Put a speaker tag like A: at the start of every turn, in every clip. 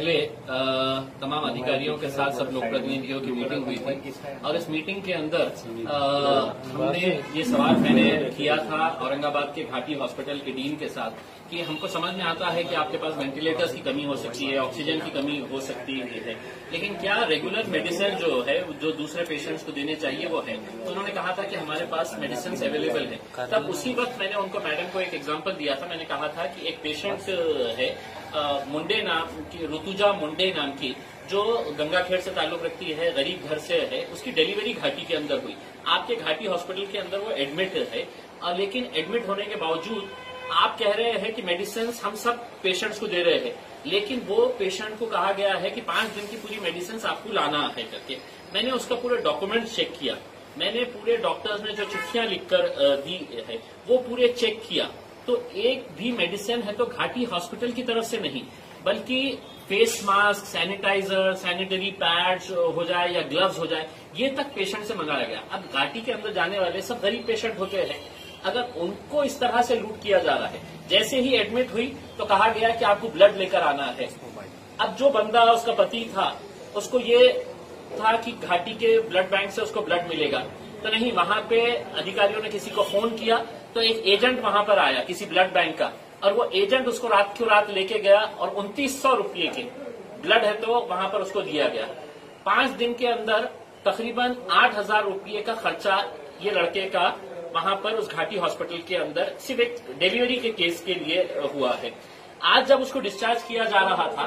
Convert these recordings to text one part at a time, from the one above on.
A: पहले तमाम अधिकारियों के साथ सब लोक प्रतिनिधियों की मीटिंग हुई थी और इस मीटिंग के अंदर हमने ये सवाल मैंने किया था औरंगाबाद के घाटी हॉस्पिटल के डीन के साथ कि हमको समझ में आता है कि आपके पास वेंटिलेटर्स की कमी हो सकती है, ऑक्सीजन की कमी हो सकती है, लेकिन क्या रेगुलर मेडिसिन जो है जो दूसरे पेशेंट्स को देने चाहिए वो है? तो उन्होंने कहा था कि हमारे पास मेडिसिन अवेलेबल है। तब उसी वक्त मैंने उनको मैडम को एक एग्जाम्पल दिया था। मैंने कहा था कि एक पेशेंट है मुंडे नाम की, ऋतुजा मुंडे नाम की, जो गंगाखेड़ से ताल्लुक रखती है, गरीब घर से है, उसकी डिलीवरी घाटी के अंदर हुई। आपके घाटी हॉस्पिटल के अंदर वो एडमिट है, लेकिन एडमिट होने के बावजूद आप कह रहे हैं कि मेडिसिन हम सब पेशेंट्स को दे रहे हैं, लेकिन वो पेशेंट को कहा गया है कि 5 दिन की पूरी मेडिसिन आपको लाना है करके। मैंने उसका पूरा डॉक्यूमेंट चेक किया, मैंने पूरे डॉक्टर्स ने जो चिट्ठियां लिखकर दी है वो पूरे चेक किया, तो एक भी मेडिसिन है तो घाटी हॉस्पिटल की तरफ से नहीं, बल्कि face mask, sanitiser, sanitary pads हो जाए या ग्लव्स हो जाए, ये तक पेशेंट से मंगाया गया। अब घाटी के अंदर जाने वाले सब गरीब पेशेंट होते हैं, अगर उनको इस तरह से लूट किया जा रहा है, जैसे ही एडमिट हुई तो कहा गया कि आपको ब्लड लेकर आना है। अब जो बंदा उसका पति था उसको ये था कि घाटी के ब्लड बैंक से उसको ब्लड मिलेगा, तो नहीं, वहां पे अधिकारियों ने किसी को फोन किया तो एक एजेंट वहां पर आया किसी ब्लड बैंक का, और वो एजेंट उसको रात की रात लेके गया और 2900 रुपये के ब्लड है तो वहां पर उसको दिया गया। 5 दिन के अंदर तकरीबन 8000 रुपये का खर्चा ये लड़के का वहां पर उस घाटी हॉस्पिटल के अंदर सिर्फ एक डिलीवरी के केस के लिए हुआ है। आज जब उसको डिस्चार्ज किया जा रहा था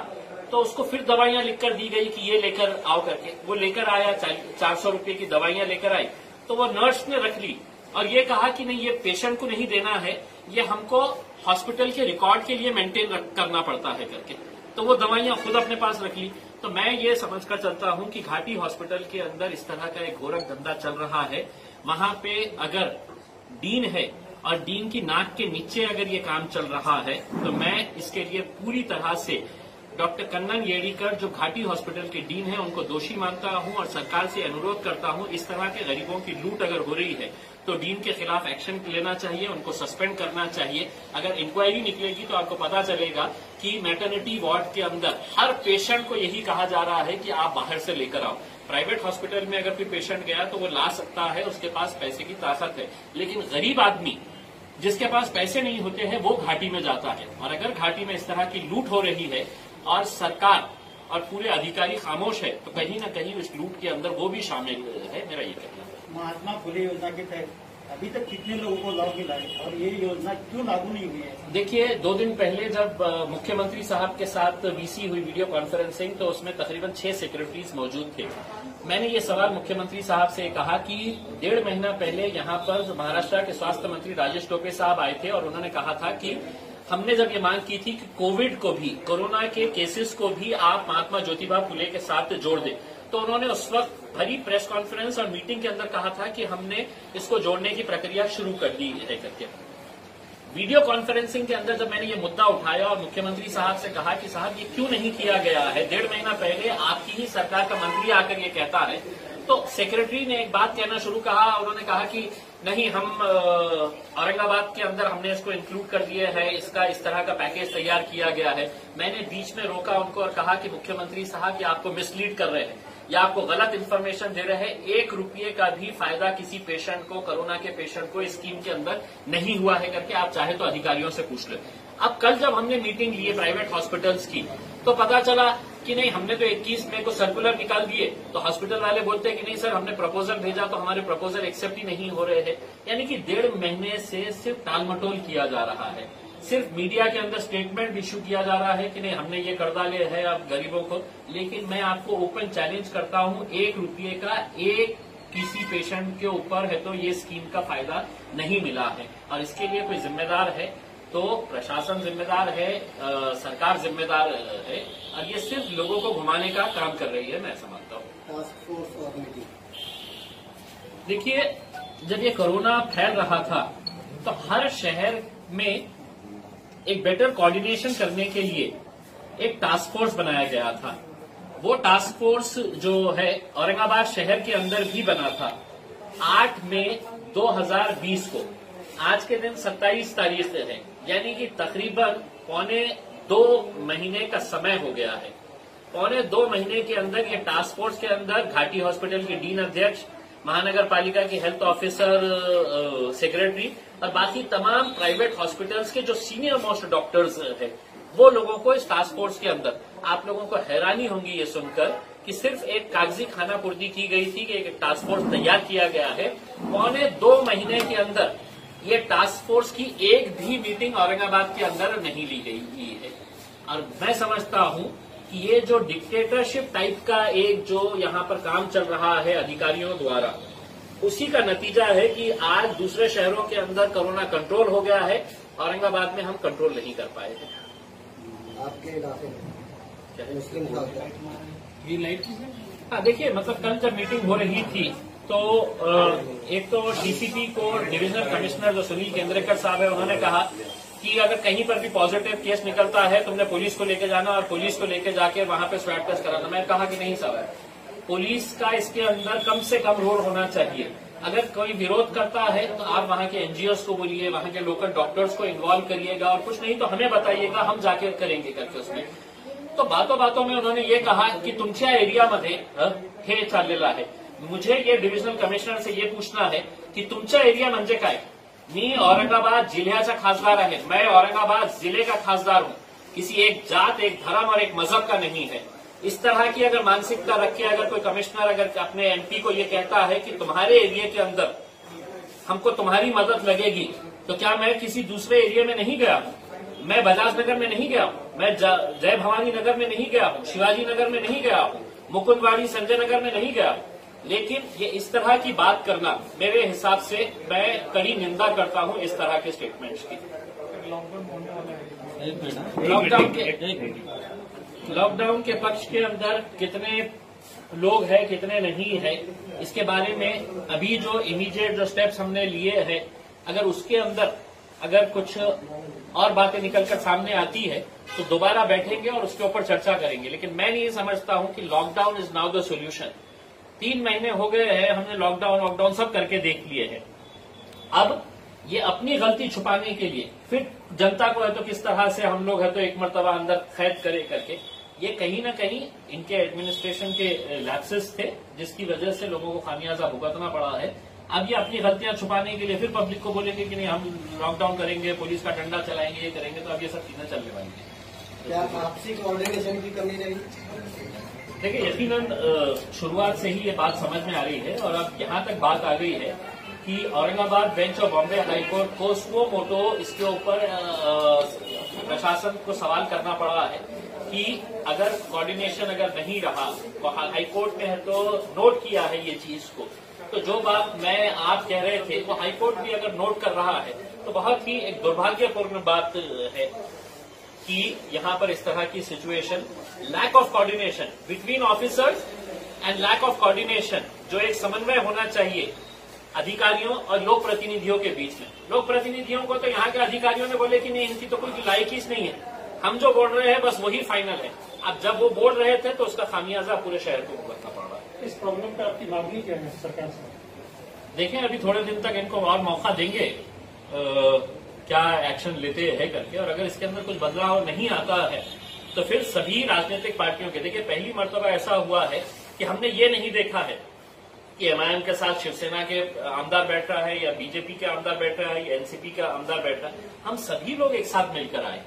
A: तो उसको फिर दवाइयां लिखकर दी गई कि ये लेकर आओ करके। वो लेकर आया, 400 रुपये की दवाइयां लेकर आई, तो वो नर्स ने रख ली और ये कहा कि नहीं, ये पेशेंट को नहीं देना है, ये हमको हॉस्पिटल के रिकॉर्ड के लिए मेंटेन करना पड़ता है करके। तो वो दवाइयां खुद अपने पास रख ली। तो मैं ये समझकर चलता हूं कि घाटी हॉस्पिटल के अंदर इस तरह का एक घोरक धंधा चल रहा है। वहां पे अगर डीन है और डीन की नाक के नीचे अगर ये काम चल रहा है तो मैं इसके लिए पूरी तरह से डॉक्टर कन्नन येड़ीकर जो घाटी हॉस्पिटल के डीन है उनको दोषी मानता हूं और सरकार से अनुरोध करता हूं, इस तरह के गरीबों की लूट अगर हो रही है तो डीन के खिलाफ एक्शन लेना चाहिए, उनको सस्पेंड करना चाहिए। अगर इंक्वायरी निकलेगी तो आपको पता चलेगा कि मैटरनिटी वार्ड के अंदर हर पेशेंट को यही कहा जा रहा है कि आप बाहर से लेकर आओ। प्राइवेट हॉस्पिटल में अगर कोई पेशेंट गया तो वो ला सकता है, उसके पास पैसे की ताकत है, लेकिन गरीब आदमी जिसके पास पैसे नहीं होते हैं वो घाटी में जाता है। और अगर घाटी में इस तरह की लूट हो रही है और सरकार और पूरे अधिकारी खामोश है तो कहीं न कहीं इस लूट के अंदर वो भी शामिल है। मेरा ये कहना है।
B: महात्मा फुले योजना के तहत अभी तक कितने लोगों को लाभ मिला है और ये योजना क्यों लागू नहीं हुई है?
A: देखिए, 2 दिन पहले जब मुख्यमंत्री साहब के साथ वीसी हुई वीडियो कॉन्फ्रेंसिंग, तो उसमें तकरीबन 6 सेक्रेटरीज मौजूद थे। मैंने ये सवाल मुख्यमंत्री साहब से कहा कि 1.5 महीना पहले यहाँ पर महाराष्ट्र के स्वास्थ्य मंत्री राजेश टोपे साहब आए थे और उन्होंने कहा था कि हमने जब ये मांग की थी कि कोविड को भी, कोरोना के केसेस को भी आप महात्मा ज्योतिबा फुले के साथ जोड़ दें, तो उन्होंने उस वक्त भरी प्रेस कॉन्फ्रेंस और मीटिंग के अंदर कहा था कि हमने इसको जोड़ने की प्रक्रिया शुरू कर दी है करके। वीडियो कॉन्फ्रेंसिंग के अंदर जब मैंने ये मुद्दा उठाया और मुख्यमंत्री साहब से कहा कि साहब ये क्यों नहीं किया गया है, 1.5 महीना पहले आपकी ही सरकार का मंत्री आकर ये कहता है, तो सेक्रेटरी ने एक बात कहना शुरू कहा। उन्होंने कहा कि नहीं, हम औरंगाबाद के अंदर हमने इसको इंक्लूड कर दिया है, इसका इस तरह का पैकेज तैयार किया गया है। मैंने बीच में रोका उनको और कहा कि मुख्यमंत्री साहब ये आपको मिसलीड कर रहे हैं या आपको गलत इन्फॉर्मेशन दे रहे हैं। 1 रुपये का भी फायदा किसी पेशेंट को, कोरोना के पेशेंट को इस स्कीम के अंदर नहीं हुआ है करके आप चाहे तो अधिकारियों से पूछ लें। अब कल जब हमने मीटिंग ली है प्राइवेट हॉस्पिटल्स की तो पता चला कि नहीं, हमने तो 21 मई को सर्कुलर निकाल दिए, तो हॉस्पिटल वाले बोलते हैं कि नहीं सर, हमने प्रपोजल भेजा तो हमारे प्रपोजल एक्सेप्ट ही नहीं हो रहे हैं। यानी कि 1.5 महीने से सिर्फ टालमटोल किया जा रहा है, सिर्फ मीडिया के अंदर स्टेटमेंट इश्यू किया जा रहा है कि नहीं हमने ये कर डाले है अब गरीबों को। लेकिन मैं आपको ओपन चैलेंज करता हूं, 1 रुपये का एक किसी पेशेंट के ऊपर है तो ये स्कीम का फायदा नहीं मिला है, और इसके लिए कोई जिम्मेदार है तो प्रशासन जिम्मेदार है, सरकार जिम्मेदार है, और ये सिर्फ लोगों को घुमाने का काम कर रही है, मैं समझता हूँ।
B: टास्क फोर्स और मीटिंग,
A: देखिए, जब ये कोरोना फैल रहा था तो हर शहर में एक बेटर कोऑर्डिनेशन करने के लिए एक टास्क फोर्स बनाया गया था। वो टास्क फोर्स जो है औरंगाबाद शहर के अंदर भी बना था। 8 मई 2020 को, आज के दिन 27 तारीख है, यानी कि तकरीबन 1.25 महीने का समय हो गया है। 2 महीने के अंदर ये टास्क फोर्स के अंदर घाटी हॉस्पिटल के डीन अध्यक्ष, महानगर पालिका की हेल्थ ऑफिसर, सेक्रेटरी और बाकी तमाम प्राइवेट हॉस्पिटल्स के जो सीनियर मोस्ट डॉक्टर्स हैं, वो लोगों को इस टास्क फोर्स के अंदर, आप लोगों को हैरानी होगी ये सुनकर कि सिर्फ एक कागजी खानापुर्दी की गई थी कि एक टास्क फोर्स तैयार किया गया है। 2 महीने के अंदर ये टास्क फोर्स की एक भी मीटिंग औरंगाबाद के अंदर नहीं ली गई है। और मैं समझता हूं कि ये जो डिक्टेटरशिप टाइप का एक जो यहां पर काम चल रहा है अधिकारियों द्वारा, उसी का नतीजा है कि आज दूसरे शहरों के अंदर कोरोना कंट्रोल हो गया है, औरंगाबाद में हम कंट्रोल नहीं कर पाए थे।
C: आपके इलाके में मुस्लिम
A: हाँ, देखिए, मतलब कल जब मीटिंग हो रही थी तो एक तो डीसीपी को डिविजनल कमिश्नर जो सुनील केंद्रेकर साहब है, उन्होंने कहा कि अगर कहीं पर भी पॉजिटिव केस निकलता है तुमने पुलिस को लेके जाना और पुलिस को लेके जाके वहां पे स्वैब टेस्ट कराना। मैंने कहा कि नहीं साहब, पुलिस का इसके अंदर कम से कम रोल होना चाहिए। अगर कोई विरोध करता है तो आप वहां के एनजीओस को बोलिए, वहां के लोकल डॉक्टर्स को इन्वॉल्व करिएगा, और कुछ नहीं तो हमें बताइएगा, हम जाके करेंगे करके उसमें। तो बातों बातों में उन्होंने ये कहा कि तुमच्या एरियामध्ये हे चाललेलं आहे। मुझे ये डिविजनल कमिश्नर से ये पूछना है कि तुमचा एरिया म्हणजे काय? मी औरंगाबाद जिल्ह्याचा खासदार आहे, मैं औरंगाबाद जिले का खासदार हूं, किसी एक जात, एक धर्म और एक मजहब का नहीं है। इस तरह की अगर मानसिकता रख के अगर कोई कमिश्नर अगर अपने एमपी को ये कहता है कि तुम्हारे एरिया के अंदर हमको तुम्हारी मदद लगेगी, तो क्या मैं किसी दूसरे एरिया में नहीं गया हूं? मैं बजाज नगर में नहीं गया हूं, मैं जय भवानी नगर में नहीं गया हूं, शिवाजी नगर में नहीं गया हूं, मुकुंदवाड़ी संजय नगर में नहीं गया। लेकिन ये इस तरह की बात करना, मेरे हिसाब से मैं कड़ी निंदा करता हूं इस तरह के स्टेटमेंट्स की। लॉकडाउन के पक्ष के अंदर कितने लोग हैं, कितने नहीं है, इसके बारे में अभी जो इमीडिएट जो स्टेप्स हमने लिए हैं, अगर उसके अंदर अगर कुछ और बातें निकलकर सामने आती है तो दोबारा बैठेंगे और उसके ऊपर चर्चा करेंगे। लेकिन मैं ये समझता हूं कि lockdown is now the solution. 3 महीने हो गए हैं, हमने लॉकडाउन सब करके देख लिए हैं। अब ये अपनी गलती छुपाने के लिए फिर जनता को है तो किस तरह से हम लोग है तो एक मर्तबा अंदर कैद करे करके, ये कहीं ना कहीं इनके एडमिनिस्ट्रेशन के लैप्सेस थे, जिसकी वजह से लोगों को खामियाजा भुगतना पड़ा है। अब ये अपनी गलतियां छुपाने के लिए फिर पब्लिक को बोलेंगे कि नहीं हम लॉकडाउन करेंगे, पुलिस का डंडा चलाएंगे, ये करेंगे, तो अब ये सब चीजें चलने वाली है।
C: क्या आपसी कोऑर्डिनेशन की कमी रही?
A: देखिए, यकीनन शुरुआत से ही ये बात समझ में आ रही है और अब यहाँ तक बात आ गई है कि Aurangabad bench of Bombay high court को स्व मोटो इसके ऊपर प्रशासन को सवाल करना पड़ा है कि अगर कोऑर्डिनेशन अगर नहीं रहा, तो हाईकोर्ट ने है तो नोट किया है ये चीज को, तो जो बात मैं आप कह रहे थे वो हाईकोर्ट भी अगर नोट कर रहा है तो बहुत ही एक दुर्भाग्यपूर्ण बात है कि यहाँ पर इस तरह की situation, lack of coordination between officers and lack of coordination, जो एक समन्वय होना चाहिए अधिकारियों और लोक प्रतिनिधियों के बीच में। लोक प्रतिनिधियों को तो यहाँ के अधिकारियों ने बोले कि नहीं, इनकी तो कोई लायकी नहीं है, हम जो बोल रहे हैं बस वही फाइनल है। अब जब वो बोल रहे थे तो उसका खामियाजा पूरे शहर को भुगतना पड़ रहा है।
B: इस प्रॉब्लम पर आपकी मांग ही क्या है सरकार से?
A: देखें, अभी थोड़े दिन तक इनको और मौका देंगे क्या एक्शन लेते हैं करके, और अगर इसके अंदर कुछ बदलाव नहीं आता है तो फिर सभी राजनीतिक पार्टियों के, देखिए पहली मर्तबा ऐसा हुआ है कि हमने ये नहीं देखा है कि एमआईएम के साथ शिवसेना के आमदार बैठ रहा है या बीजेपी के आमदार बैठ रहा है या एनसीपी का आमदार बैठ रहा है। हम सभी लोग एक साथ मिलकर आए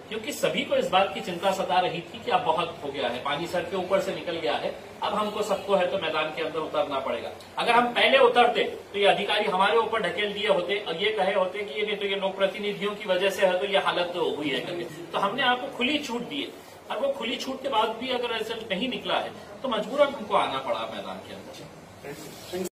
A: क्योंकि सभी को इस बात की चिंता सता रही थी कि अब बहुत हो गया है, पानी सर के ऊपर से निकल गया है, अब हमको सबको है तो मैदान के अंदर उतरना पड़ेगा। अगर हम पहले उतरते तो ये अधिकारी हमारे ऊपर ढकेल दिए होते और ये कहे होते कि ये नहीं तो ये लोक प्रतिनिधियों की वजह से है तो ये हालत तो हुई है करके, तो हमने आपको खुली छूट दी है। और वो खुली छूट के बाद भी अगर रिजल्ट नहीं निकला है तो मजबूरन हमको आना पड़ा मैदान के अंदर।